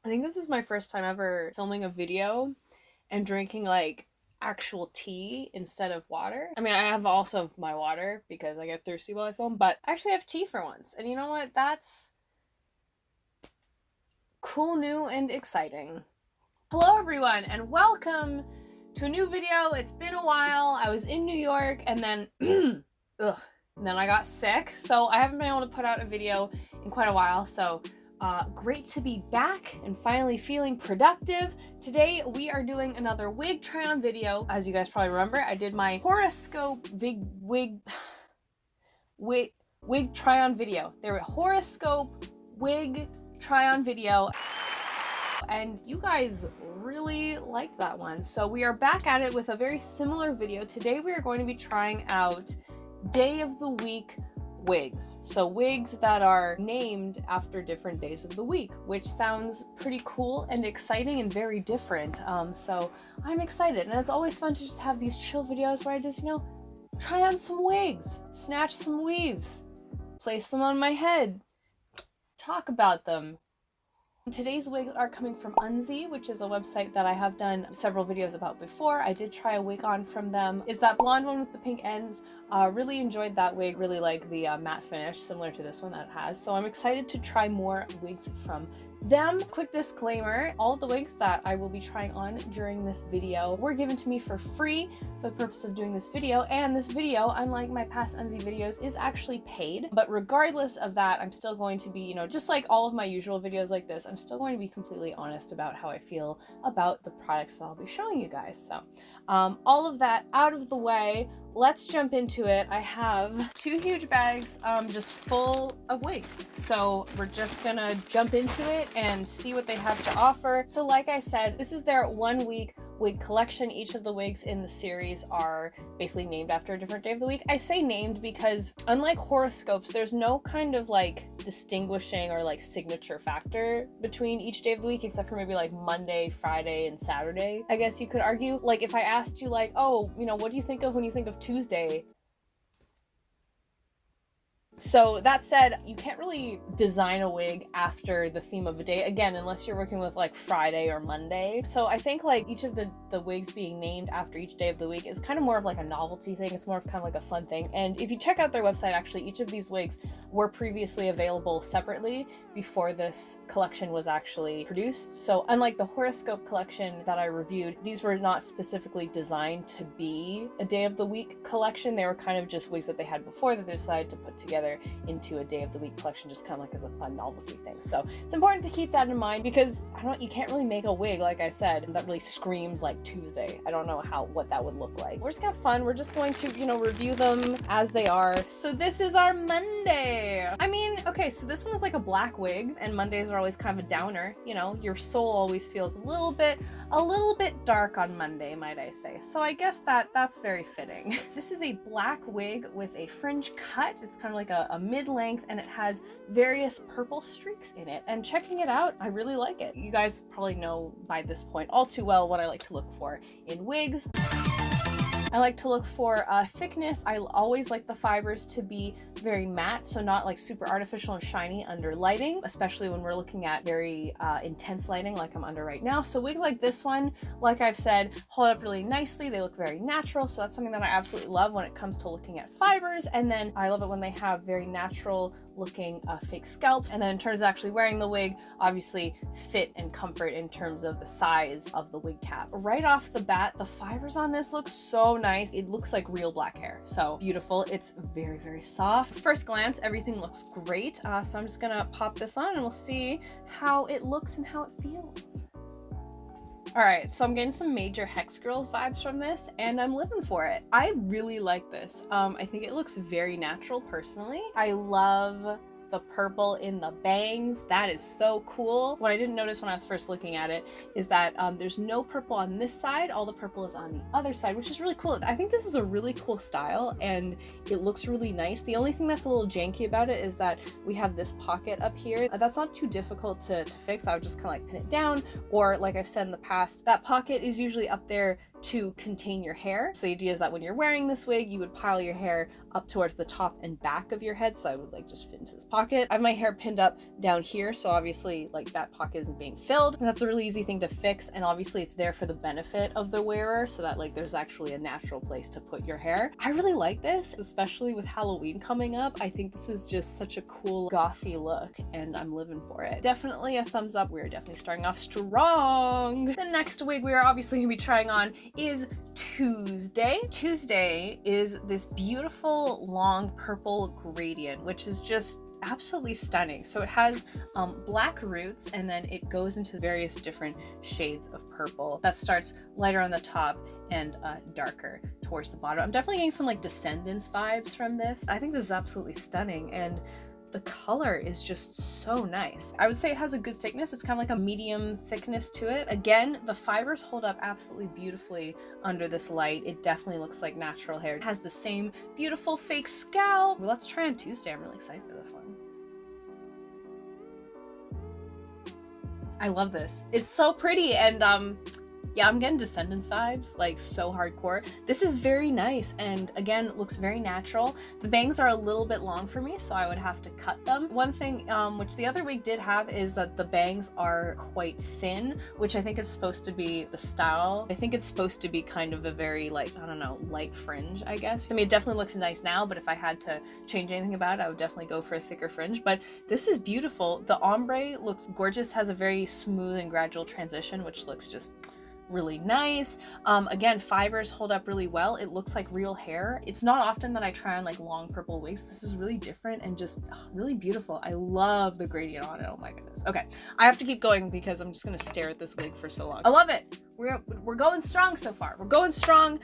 I think this is my first time ever filming a video and drinking like actual tea instead of water. I mean, I have also my water because I get thirsty while I film, but I actually have tea for once. And you know what? That's cool, new, and exciting. Hello everyone and welcome to a new video. It's been a while. I was in New York and then ugh, and then I got sick, so I haven't been able to put out a video in quite a while. So great to be back and finally feeling productive. Today we are doing another wig try on video. As you guys probably remember, I did my horoscope wig try on video. There were horoscope wig try on video, and you guys really liked that one. So we are back at it with a very similar video. Today we are going to be trying out day of the week wigs. So wigs that are named after different days of the week, which sounds pretty cool and exciting and very different. So I'm excited, and it's always fun to just have these chill videos where I just, you know, try on some wigs, snatch some weaves, place them on my head, talk about them. Today's wigs are coming from Unzi, which is a website that I have done several videos about before. I did try a wig on from them. Is that blonde one with the pink ends. Really enjoyed that wig. Really like the matte finish, similar to this one that it has. So I'm excited to try more wigs from them. Quick disclaimer, all of the wigs that I will be trying on during this video were given to me for free for the purpose of doing this video, and this video, unlike my past Unzi videos, is actually paid. But regardless of that, I'm still going to be, you know, just like all of my usual videos like this, I'm still going to be completely honest about how I feel about the products that I'll be showing you guys. So all of that out of the way, let's jump into it. I have two huge bags just full of wigs, so we're just gonna jump into it and see what they have to offer. So like I said, this is their 1 week wig collection. Each of the wigs in the series are basically named after a different day of the week. I say named because unlike horoscopes, there's no kind of like distinguishing or like signature factor between each day of the week, except for maybe like Monday, Friday, and Saturday, I guess you could argue. Like if I asked you like, oh, you know, what do you think of when you think of Tuesday? So that said, you can't really design a wig after the theme of a day, again, unless you're working with like Friday or Monday. So I think like each of the wigs being named after each day of the week is kind of more of like a novelty thing. It's more of kind of like a fun thing. And if you check out their website, actually, each of these wigs were previously available separately before this collection was actually produced. So unlike the horoscope collection that I reviewed, these were not specifically designed to be a day of the week collection. They were kind of just wigs that they had before that they decided to put together into a day of the week collection, just kind of like as a fun novelty thing. So it's important to keep that in mind because you can't really make a wig, like I said, that really screams like Tuesday. I don't know what that would look like. We're just gonna have fun. We're just going to, you know, review them as they are. So this is our Monday. I mean, okay, so this one is like a black wig, and Mondays are always kind of a downer. You know, your soul always feels a little bit dark on Monday, might I say. So I guess that's very fitting. This is a black wig with a fringe cut. It's kind of like a mid-length, and it has various purple streaks in it. And checking it out, I really like it. You guys probably know by this point all too well what I like to look for in wigs. I like to look for thickness. I always like the fibers to be very matte, so not like super artificial and shiny under lighting, especially when we're looking at very intense lighting like I'm under right now. So wigs like this one, like I've said, hold up really nicely. They look very natural, so that's something that I absolutely love when it comes to looking at fibers. And then I love it when they have very natural looking fake scalps. And then in terms of actually wearing the wig, obviously fit and comfort in terms of the size of the wig cap. Right off the bat, the fibers on this look so nice. It looks like real black hair. So beautiful. It's very, very soft. First glance, everything looks great. So I'm just gonna pop this on and we'll see how it looks and how it feels. All right, so I'm getting some major Hex Girls vibes from this, and I'm living for it. I really like this. I think it looks very natural personally. I love the purple in the bangs. That is so cool. What I didn't notice when I was first looking at it is that there's no purple on this side. All the purple is on the other side, which is really cool. I think this is a really cool style and it looks really nice. The only thing that's a little janky about it is that we have this pocket up here. That's not too difficult to fix. I would just kind of like pin it down, or like I've said in the past, that pocket is usually up there to contain your hair. So the idea is that when you're wearing this wig, you would pile your hair up towards the top and back of your head, so that would like just fit into this pocket. I have my hair pinned up down here, so obviously like that pocket isn't being filled. And that's a really easy thing to fix, and obviously it's there for the benefit of the wearer, so that like there's actually a natural place to put your hair. I really like this, especially with Halloween coming up. I think this is just such a cool gothy look, and I'm living for it. Definitely a thumbs up. We're definitely starting off strong. The next wig we are obviously gonna be trying on is Tuesday. Tuesday is this beautiful long purple gradient, which is just absolutely stunning. So it has black roots, and then it goes into various different shades of purple that starts lighter on the top and darker towards the bottom. I'm definitely getting some like Descendants vibes from this. I think this is absolutely stunning, and the color is just so nice. I would say it has a good thickness. It's kind of like a medium thickness to it. Again, the fibers hold up absolutely beautifully under this light. It definitely looks like natural hair. It has the same beautiful fake scalp. Well, let's try on Tuesday. I'm really excited for this one. I love this. It's so pretty, and yeah, I'm getting Descendants vibes, like so hardcore. This is very nice, and again, looks very natural. The bangs are a little bit long for me, so I would have to cut them. One thing which the other wig did have is that the bangs are quite thin, which I think is supposed to be the style. I think it's supposed to be kind of a very like, I don't know, light fringe, I guess. I mean, it definitely looks nice now, but if I had to change anything about it, I would definitely go for a thicker fringe. But this is beautiful. The ombre looks gorgeous, has a very smooth and gradual transition, which looks just really nice. Again, fibers hold up really well. It looks like real hair. It's not often that I try on like long purple wigs. This is really different and just really beautiful. I love the gradient on it. Oh my goodness. Okay, I have to keep going because I'm just gonna stare at this wig for so long. I love it. We're going strong so far. We're going strong.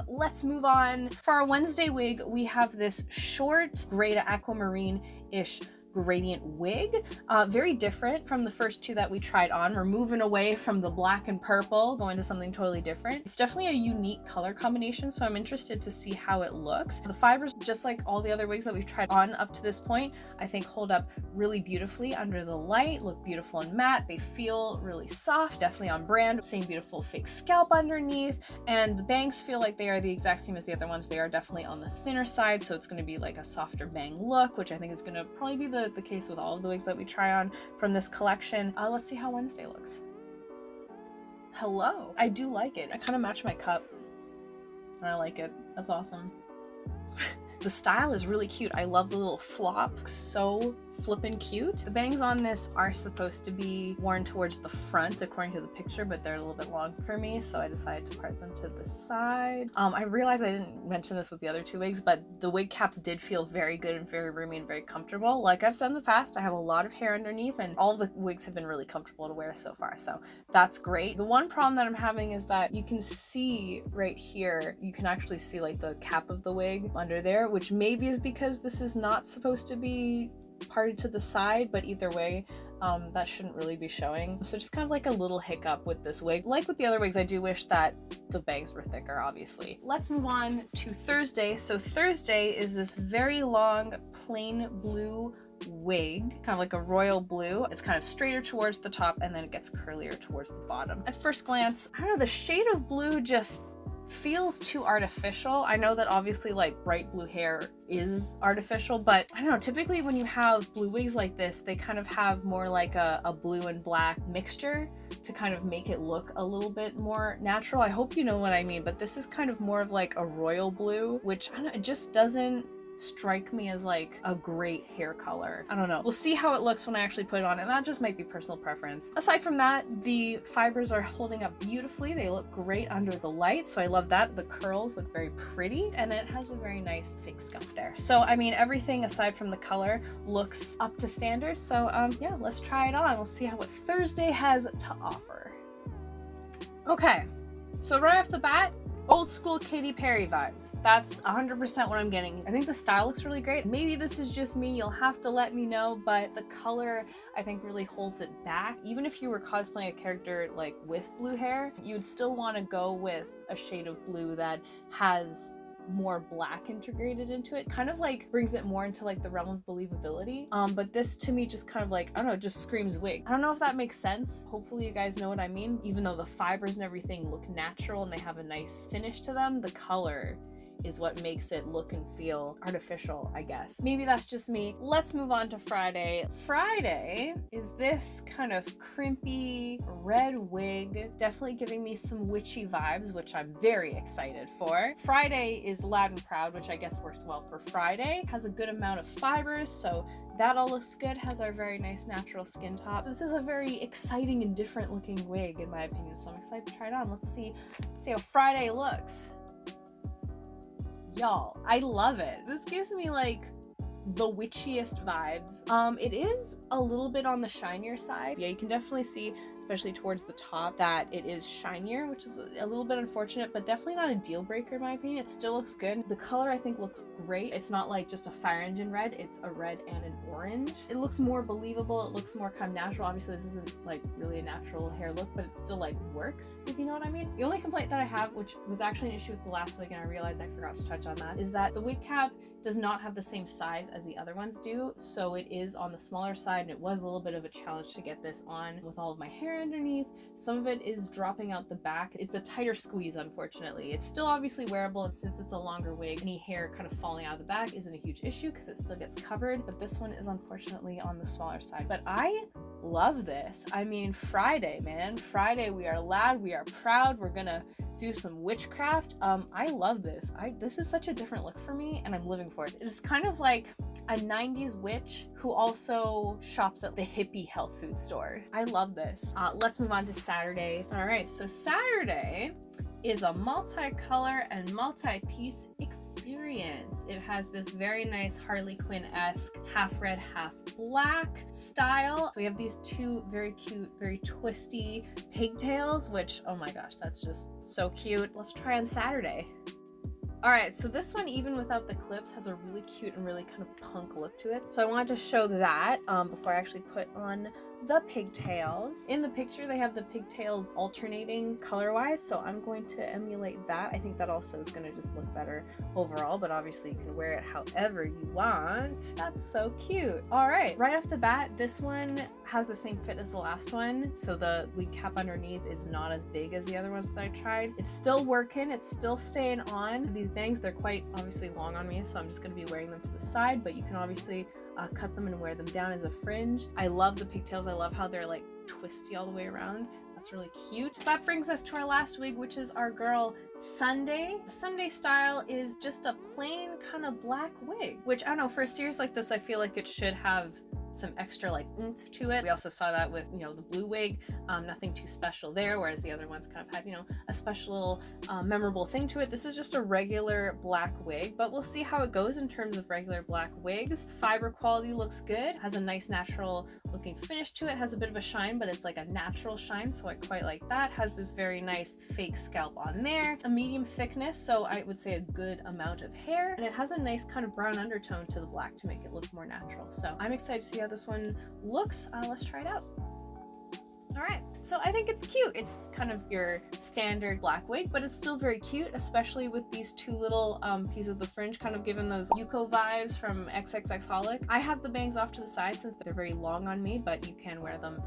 Let's move on. For our Wednesday wig, we have this short gray to aquamarine-ish gradient wig. Very different from the first two that we tried on. We're moving away from the black and purple, going to something totally different. It's definitely a unique color combination, so I'm interested to see how it looks. The fibers, just like all the other wigs that we've tried on up to this point, I think hold up really beautifully under the light, look beautiful and matte. They feel really soft, definitely on brand. Same beautiful fake scalp underneath, and the bangs feel like they are the exact same as the other ones. They are definitely on the thinner side, so it's going to be like a softer bang look, which I think is going to probably be the case with all of the wigs that we try on from this collection. Let's see how Wednesday looks. Hello. I do like it. I kind of match my cup, and I like it. That's awesome. The style is really cute. I love the little flop. So flippin' cute. The bangs on this are supposed to be worn towards the front according to the picture, but they're a little bit long for me, so I decided to part them to the side. I realized I didn't mention this with the other two wigs, but the wig caps did feel very good and very roomy and very comfortable. Like I've said in the past, I have a lot of hair underneath, and all the wigs have been really comfortable to wear so far, so that's great. The one problem that I'm having is that you can see right here, you can actually see like the cap of the wig under there, which maybe is because this is not supposed to be parted to the side, but either way, that shouldn't really be showing. So just kind of like a little hiccup with this wig. Like with the other wigs, I do wish that the bangs were thicker, obviously. Let's move on to Thursday. So Thursday is this very long plain blue wig, kind of like a royal blue. It's kind of straighter towards the top, and then it gets curlier towards the bottom. At first glance, I don't know, the shade of blue just feels too artificial. I know that obviously like bright blue hair is artificial, but I don't know, typically when you have blue wigs like this, they kind of have more like a blue and black mixture to kind of make it look a little bit more natural. I hope you know what I mean, but this is kind of more of like a royal blue, which I don't know, it just doesn't strike me as like a great hair color. I don't know. We'll see how it looks when I actually put it on, and that just might be personal preference. Aside from that, the fibers are holding up beautifully. They look great under the light, so I love that. The curls look very pretty, and then it has a very nice fake scalp there. So I mean, everything aside from the color looks up to standard. So yeah, let's try it on. Let's see what Thursday has to offer. Okay, so right off the bat, old school Katy Perry vibes. That's 100% what I'm getting. I think the style looks really great. Maybe this is just me, you'll have to let me know, but the color I think really holds it back. Even if you were cosplaying a character like with blue hair, you'd still want to go with a shade of blue that has more black integrated into it, kind of like brings it more into like the realm of believability. But this to me just kind of like, I don't know, just screams wig. I don't know if that makes sense. Hopefully you guys know what I mean. Even though the fibers and everything look natural and they have a nice finish to them, the color is what makes it look and feel artificial, I guess. Maybe that's just me. Let's move on to Friday. Friday is this kind of crimpy red wig, definitely giving me some witchy vibes, which I'm very excited for. Friday is Loud and Proud, which I guess works well for Friday. Has a good amount of fibers, so that all looks good. Has our very nice natural skin top. This is a very exciting and different looking wig in my opinion, so I'm excited to try it on. Let's see how Friday looks. Y'all, I love it. This gives me like the witchiest vibes. It is a little bit on the shinier side. Yeah, you can definitely see, especially towards the top, that it is shinier, which is a little bit unfortunate, but definitely not a deal breaker in my opinion. It still looks good. The color I think looks great. It's not like just a fire engine red, it's a red and an orange. It looks more believable. It looks more kind of natural. Obviously this isn't like really a natural hair look, but it still like works, if you know what I mean. The only complaint that I have, which was actually an issue with the last wig and I realized I forgot to touch on that, is that the wig cap does not have the same size as the other ones do, so it is on the smaller side, and it was a little bit of a challenge to get this on with all of my hair underneath. Some of it is dropping out the back. It's a tighter squeeze, unfortunately. It's still obviously wearable, and since it's a longer wig, any hair kind of falling out of the back isn't a huge issue because it still gets covered, but this one is unfortunately on the smaller side. But I love this. I mean, Friday, man. Friday, we are loud, we are proud, we're gonna do some witchcraft. I love this. This is such a different look for me, and I'm living for it. It's kind of like a 90s witch who also shops at the hippie health food store. I love this. Let's move on to Saturday. All right, so Saturday is a multicolor and multi-piece experience. It has this very nice Harley Quinn-esque half red, half black style. So we have these two very cute, very twisty pigtails, which, oh my gosh, that's just so cute. Let's try on Saturday. All right, so this one, even without the clips, has a really cute and really kind of punk look to it. So I wanted to show that before I actually put on the pigtails. In the picture, they have the pigtails alternating color-wise, so I'm going to emulate that. I think that also is going to just look better overall, but obviously you can wear it however you want. That's so cute. All right, right off the bat, this one has the same fit as the last one, so the wig cap underneath is not as big as the other ones that I tried. It's still working, it's still staying on. These bangs, they're quite obviously long on me, so I'm just going to be wearing them to the side, but you can obviously cut them and wear them down as a fringe. I love the pigtails. I love how they're like twisty all the way around. That's really cute. That brings us to our last wig, which is our girl Sunday. The Sunday style is just a plain kind of black wig, which I don't know, for a series like this, I feel like it should have some extra like oomph to it. We also saw that with, you know, the blue wig, nothing too special there, whereas the other ones kind of had, you know, a special little memorable thing to it. This is just a regular black wig, but we'll see how it goes in terms of regular black wigs. Fiber quality looks good, has a nice natural looking finish to it, has a bit of a shine, but it's like a natural shine, so I quite like that. Has this very nice fake scalp on there, a medium thickness, so I would say a good amount of hair, and it has a nice kind of brown undertone to the black to make it look more natural. So I'm excited to see how this one looks. Let's try it out. All right, so I think it's cute. It's kind of your standard black wig, but it's still very cute, especially with these two little pieces of the fringe, kind of giving those Yuko vibes from XXXholic. I have the bangs off to the side since they're very long on me, but you can wear them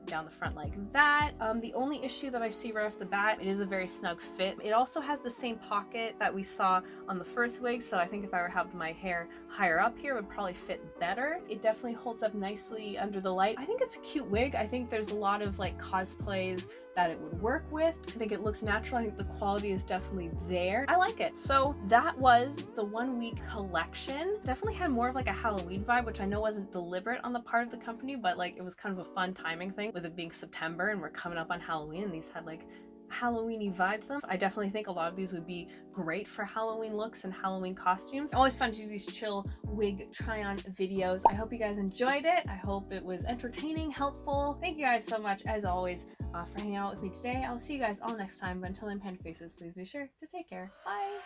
down the front like that. The only issue that I see right off the bat, it is a very snug fit. It also has the same pocket that we saw on the first wig, so I think if I were to have my hair higher up here, it would probably fit better. It definitely holds up nicely under the light. I think it's a cute wig. I think there's a lot of like cosplays that it would work with. I think it looks natural. I think the quality is definitely there. I like it. So that was the 1 week collection. Definitely had more of like a Halloween vibe, which I know wasn't deliberate on the part of the company, but like it was kind of a fun timing thing with it being September and we're coming up on Halloween, and these had like Halloween-y vibe to them. I definitely think a lot of these would be great for Halloween looks and Halloween costumes. Always fun to do these chill wig try-on videos. I hope you guys enjoyed it. I hope it was entertaining, helpful. Thank you guys so much, as always, for hanging out with me today. I'll see you guys all next time, but until then, Panda Faces, please be sure to take care. Bye!